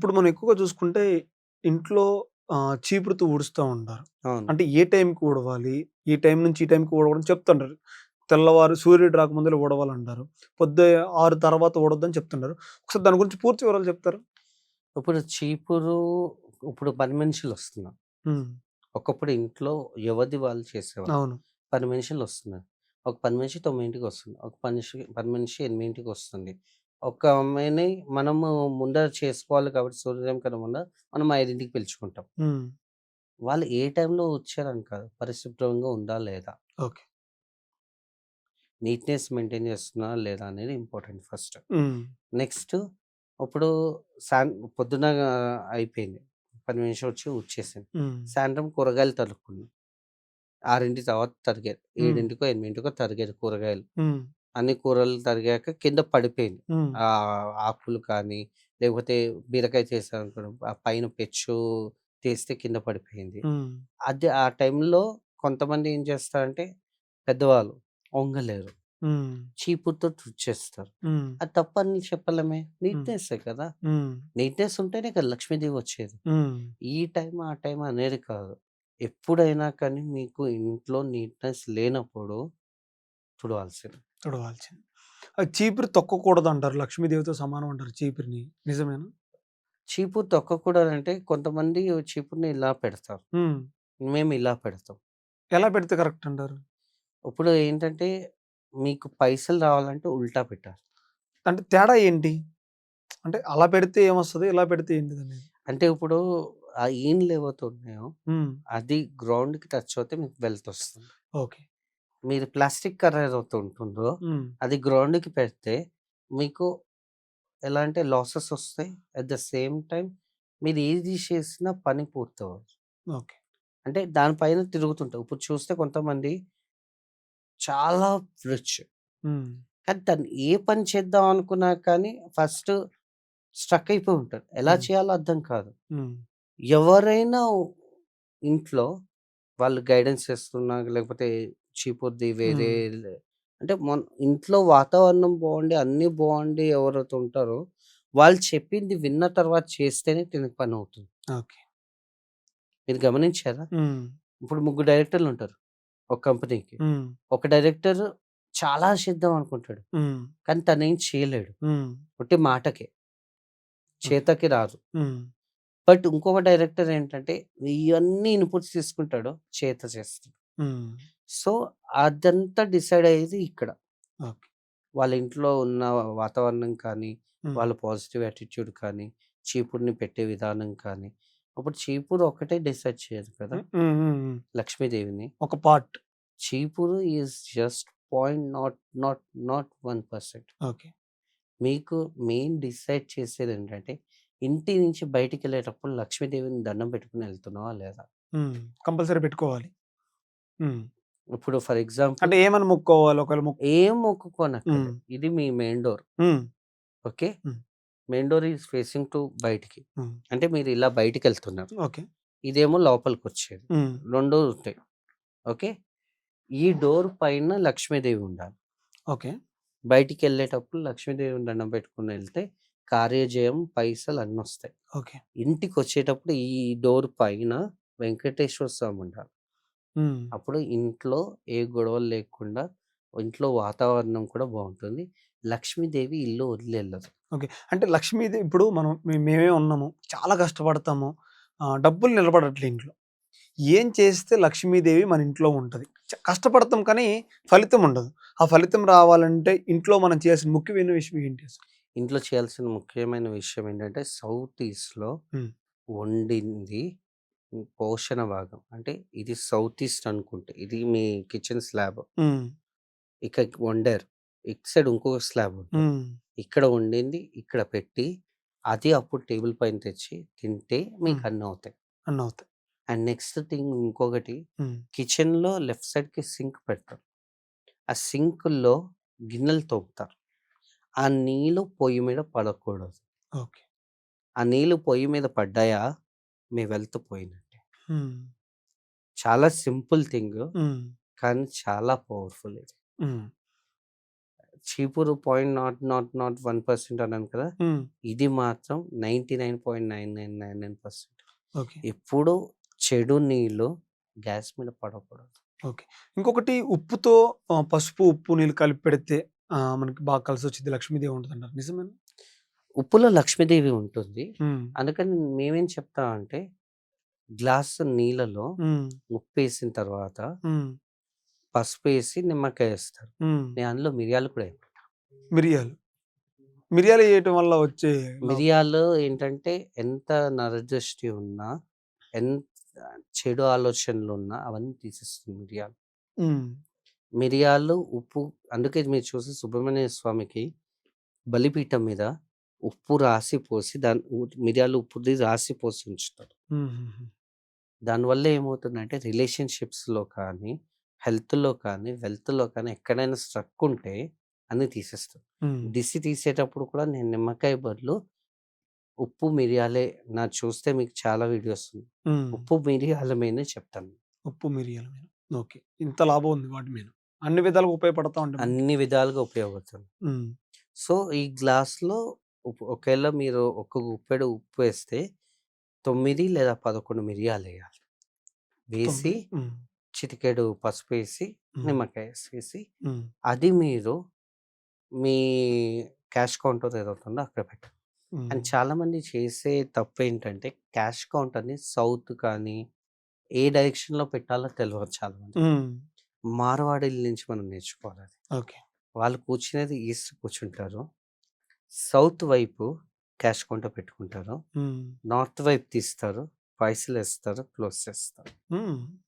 ఇప్పుడు మనం ఎక్కువగా చూసుకుంటే ఇంట్లో చీపురుతో ఊడుస్తా ఉంటారు. అవును. అంటే ఏ టైంకి ఊడవాలి? ఈ టైం నుంచి ఈ టైంకి ఊడవని చెప్తుంటారు. తెల్లవారు సూర్యుడు రాకముందులే ఊడవాలంటారు. పొద్దు 6 తర్వాత ఊడొద్దని చెప్తుంటారు. ఒకసారి దాని గురించి పూర్తి వివరాలు చెప్తారా? ఇప్పుడు చీపురు ఇప్పుడు పని మనుషులొస్తున్నారు. హ్మ్. ఒకప్పుడు ఇంట్లో ఎవరిది వాళ్ళు చేసేవాళ్ళు. అవును. పని మనుషులొస్తున్నారు. ఒక పని మనిషి 9కి వస్తుంది. ఒక పని మనిషి 8కి వస్తుంది. ఒక అమ్మాయిని మనము ముందర చేసుకోవాలి కాబట్టి సూర్యోదయం కన్నా ముందర మనం 5కి పిలుచుకుంటాం. హ్మ్. వాళ్ళు ఏ టైంలో వచ్చారని కాదు. పరిశుభ్రంగా ఉందా లేదా? ఓకే. నీట్‌నెస్ మెయింటైన్ చేస్తున్నారా లేదా అనేది ఇంపార్టెంట్ ఫస్ట్. హ్మ్. నెక్స్ట్ ఇప్పుడు పొద్దున అయిపోయింది. పని మనిషి వచ్చి ఊడ్చేసింది. హ్మ్. సాయంత్రం కూరగాయలు తరుక్కున్నాం. 6 తర్వాత తరిగారు. హ్మ్. 7కో, 8కో తరిగారు కూరగాయలు. హ్మ్. అన్ని కూరలు తరిగాక కింద పడిపోయింది. హ్మ్. ఆకులు కానీ, లేకపోతే బీరకాయ చేశారనుకోండి, ఆ పైన పెచ్చు తీస్తే కింద పడిపోయింది. హ్మ్. అది ఆ టైంలో కొంతమంది ఏం చేస్తారంటే పెద్దవాళ్ళు ఒంగలేరు. హ్మ్. చీపురుతో తుడిచేస్తారు. హ్మ్. అది తప్పని చెప్పలేమే. హ్మ్. నీట్‌నెస్సే కదా! హ్మ్. నీట్‌నెస్ ఉంటేనే కదా లక్ష్మీదేవి వచ్చేది. హ్మ్. ఈ టైం, ఆ టైం అనేది కాదు. ఎప్పుడైనా కానీ మీకు ఇంట్లో నీట్‌నెస్ లేనప్పుడు తుడవాల్సిందే. తుడవాల్సింది. చీపురు తొక్కకూడదంటారు. లక్ష్మీదేవితో సమానం అంటారు చీపురిని. నిజమేనా? చీపురు తొక్కకూడదంటే కొంతమంది చీపురుని ఇలా పెడతారు. హ్మ్. మేము ఇలా పెడతాం. ఎలా పెడితే కరెక్ట్ అంటారు? ఇప్పుడు ఏంటంటే మీకు పైసలు రావాలంటే ఉల్టా పెట్టాలి. అంటే తేడా ఏంటి? అంటే అలా పెడితే ఏమొస్తది? ఇలా పెడితే ఏంటిదనేది? అంటే ఇప్పుడు ఆ ఈనెలు ఏవైతే ఉన్నాయో హ్మ్. అది గ్రౌండ్‌కి టచ్ అవుతే మీకు వెల్త్ వస్తుంది. ఓకే. మీరు ప్లాస్టిక్ కర్ర ఏదైతే ఉంటుందో హ్మ్. అది గ్రౌండ్‌కి పెడితే మీకు ఎలా అంటే లాసెస్ వస్తాయి. అట్ ద సేమ్ టైమ్ మీరు ఏది చేసినా పని పూర్తవ్వదు. ఓకే. అంటే దాని పైన తిరుగుతుంటాయి. ఇప్పుడు చూస్తే కొంతమంది చాలా రిచ్. హ్మ్. కానీ తను ఏ పని చేద్దాం అనుకున్నా కానీ ఫస్ట్ స్ట్రక్ అయిపోయి ఉంటారు. ఎలా హ్మ్. చేయాలో అర్థం కాదు. హ్మ్. ఎవరైనా ఇంట్లో వాళ్ళు గైడెన్స్ చేస్తున్నా లేకపోతే చీపుర్ది వేరే హ్మ్. అంటే ఇంట్లో వాతావరణం బావుండి, అన్నీ బావుండి ఎవరైతే ఉంటారో వాళ్ళు చెప్పింది విన్న తర్వాత చేస్తేనే తినక పనవుతుంది. ఓకే. మీరు గమనించారా? హ్మ్. ఇప్పుడు ముగ్గురు డైరెక్టర్లుంటారు ఒక కంపెనీకి. హ్మ్. ఒక డైరెక్టర్ చాలా చేద్దాం అనుకుంటాడు. హ్మ్. కానీ తనేం చేయలేడు. హ్మ్. ఉట్టి మాటకే. ఓకే. చేతకి రాదు. హ్మ్. బట్ ఇంకొక డైరెక్టర్ ఏంటంటే ఇయన్నీ ఇన్‌పుట్స్ తీసుకుంటాడు. చేత చేస్తాడు. హ్మ్. సో, అదంతా డిసైడ్ అయ్యేది ఇక్కడ. ఓకే. వాళ్ళ ఇంట్లో ఉన్న వాతావరణం కానీ, హ్మ్. వాళ్ళ పాజిటివ్ యాటిట్యూడ్ కానీ, చీపురుని పెట్టే విధానం కానీ, అప్పుడు చీపురు ఒక్కటే డిసైడ్ చేయదు కదా! హ్మ్. హ్మ్. హ్మ్. హ్మ్. లక్ష్మీదేవిని. ఒక పార్ట్. చీపురు is just point not 1%. Okay. మీకు మెయిన్ డిసైడ్ చేసేదేంటంటే, ఇంటి నుంచి బయటికెళ్ళేటప్పుడు లక్ష్మీదేవిని దండం పెట్టుకొని ఎళ్తున్నావా లేదా? హ్మ్. కంపల్సరీ పెట్టుకోవాలి. హ్మ్. ఇప్పుడు ఫర్ ఎగ్జాంపుల్ అంటే ఏమని మొక్కుకోవాలి? ఒకవేళ ఏం హ్మ్. మొక్కుకోనక్కర్లేదు. ఇది మీ మెయిన్ డోర్. హ్మ్. ఓకే. హ్మ్. Main door is facing to బయటికి. హ్మ్. అంటే మీరు ఇలా బయటికెళ్తున్నారు. ఓకే. ఇదేమో లోపలికొచ్చేది. హ్మ్. 2 ఉంటాయి. ఓకే. ఈ డోర్ పైన లక్ష్మీదేవి ఉండాలి. ఓకే. బయటికెళ్ళేటప్పుడు లక్ష్మీదేవిని దండం పెట్టుకొని ఎళ్తే కార్యజయం, పైసలు అన్నొస్తాయి. ఓకే. ఇంటికొచ్చేటప్పుడు ఈ డోర్ పైన వెంకటేశ్వర స్వామి ఉండాలి. హ్మ్. అప్పుడు ఇంట్లో ఏ గొడవలు లేకుండా ఇంట్లో వాతావరణం కూడా బావుంటుంది. లక్ష్మీదేవి ఇల్లు వదిలి ఎళ్ళదు. ఓకే. అంటే లక్ష్మీదేవి ఇప్పుడు మనం మేమే ఉన్నాము. చాలా కష్టపడతాము. డబ్బులు నిలబడట్లే ఇంట్లో. ఏం చేస్తే లక్ష్మీదేవి మన ఇంట్లో ఉంటది? కష్టపడతాం కానీ ఫలితం ఉండదు. ఆ ఫలితం రావాలంటే ఇంట్లో మనం చేయాల్సిన ముఖ్యమైన విషయం ఏంటి అసలు? ఇంట్లో చేయాల్సిన ముఖ్యమైన విషయం ఏంటంటే సౌత్ ఈస్ట్‌లో హ్మ్. వండింది పోషణ భాగం. అంటే ఇది సౌత్ ఈస్ట్ అనుకుంటే. ఇది మీ కిచెన్ స్లాబ్. హ్మ్. ఇక వండారు. ఇటు సైడ్ ఇంకొక స్లాబ్ ఉంటది. హ్మ్. ఇక్కడ వండింది ఇక్కడ పెట్టి, అది అప్పుడు టేబుల్ పైన తెచ్చి తింటే హ్మ్. మీకు అన్నవుతాయి. అన్నవుతాయి. అండ్ నెక్స్ట్ థింగ్ ఇంకొకటి హ్మ్. కిచెన్‌లో లెఫ్ట్ సైడ్‌కి సింక్ పెడతారు. ఆ సింకుల్లో గిన్నెలు తోముతారు. ఆ నీళ్ళు పొయ్యి మీద పడకూడదు. ఓకే. ఆ నీళ్ళు పొయ్యి మీద పడ్డాయా మీ వెల్త్ పోయినట్టే. హ్మ్. చాలా సింపుల్ థింగు. హ్మ్. కానీ చాలా పవర్‌ఫుల్ ఇది. హ్మ్. చీపురు 0.0001% అన్నాను కదా! హ్మ్. ఇది మాత్రం 99.9999% ఓకే. ఎప్పుడు చెడు నీళ్ళు గ్యాస్ మీద పడకూడదు. ఓకే. ఇంకొకటి ఉప్పుతో పసుపు, ఉప్పు, నీళ్ళు కలిపి పెడితే మనకి బాగా కలిసొచ్చిద్ది. లక్ష్మీదేవి ఉంటదంటారు. నిజమేనా? ఉప్పులో లక్ష్మీదేవి ఉంటుంది. హ్మ్. అందుకని మేమేం చెప్తామంటే గ్లాసు నీళ్ళలో హ్మ్. ఉప్పేసిన తర్వాత హ్మ్. పసుపేసి, నిమ్మకాయ ఏస్తారు. హ్మ్. నేను అందులో మిరియాలు కూడా ఏయను. మిరియాలు. మిరియాలు ఎయటం వల్ల వచ్చే లాభం మిరియాలు ఏంటంటే ఎంత నరదృష్టి ఉన్నా, ఎంత చెడు ఆలోచనలున్నా అవన్నీ తీసేస్తుంది మిరియాలు. హ్మ్. మిరియాలు, ఉప్పు అందుకే మీరు చూసి సుబ్రహ్మణ్య స్వామికి బలిపీఠం మీద ఉప్పు రాసి పోసి మిరియాలు, ఉప్పుది రాసి పోసి ఉంచుతారు. హుహుహు. దానివల్ల ఏమవుతుందంటే రిలేషన్‌షిప్స్‌లో కానీ, హెల్త్‌లో కానీ, వెల్త్‌లో కానీ ఎక్కడైనా స్ట్రక్ ఉంటే అన్నీ తీసేస్తది. హ్మ్. దిష్టి తీసేటప్పుడు కూడా నేను నిమ్మకాయ బదులు ఉప్పు, మిరియాలే చూస్తే మీకు చాలా వీడియోస్ ఉన్నాయి. హ్మ్. ఉప్పు, మిరియాలమేనే చెప్తాను. ఉప్పు, మిరియాల మీద. ఓకే. ఇంత లాభం ఉంది వాటి మీద. అన్ని విధాలుగా ఉపయోగపడతా ఉంటాయి మనకి. అన్ని విధాలుగా ఉపయోగపడుతుంది. హ్మ్. సో, ఈ గ్లాస్‌లో ఒకవేళ మీరు ఒక గుప్పెడు ఉప్పేస్తే 9 లేదా 11 మిరియాలేయాలి. వేసి 9 హ్మ్. చిటికెడు పసుపేసి, హ్మ్. నిమ్మకాయ ఏసేసి హ్మ్. అది మీరు మీ క్యాష్ కౌంటర్ ఏదవుతుందో అక్కడ పెట్టండి. హ్మ్. అండ్ చాలామంది చేసే తప్పేంటంటే క్యాష్ కౌంటర్‌ని సౌత్ కానీ, ఏ డైరెక్షన్‌లో పెట్టాలో తెలవదు చాలామందికి. హ్మ్. మార్వాడీల నుంచి మనం నేర్చుకోవాలది. ఓకే. వాళ్ళు కూర్చునేది ఈస్ట్ కూర్చుంటారు. సౌత్ వైపు క్యాష్ కౌంటర్ పెట్టుకుంటారు. హ్మ్. నార్త్ వైపు తీస్తారు. పైసలేస్తారు. క్లోజ్ చేస్తారు. హ్మ్.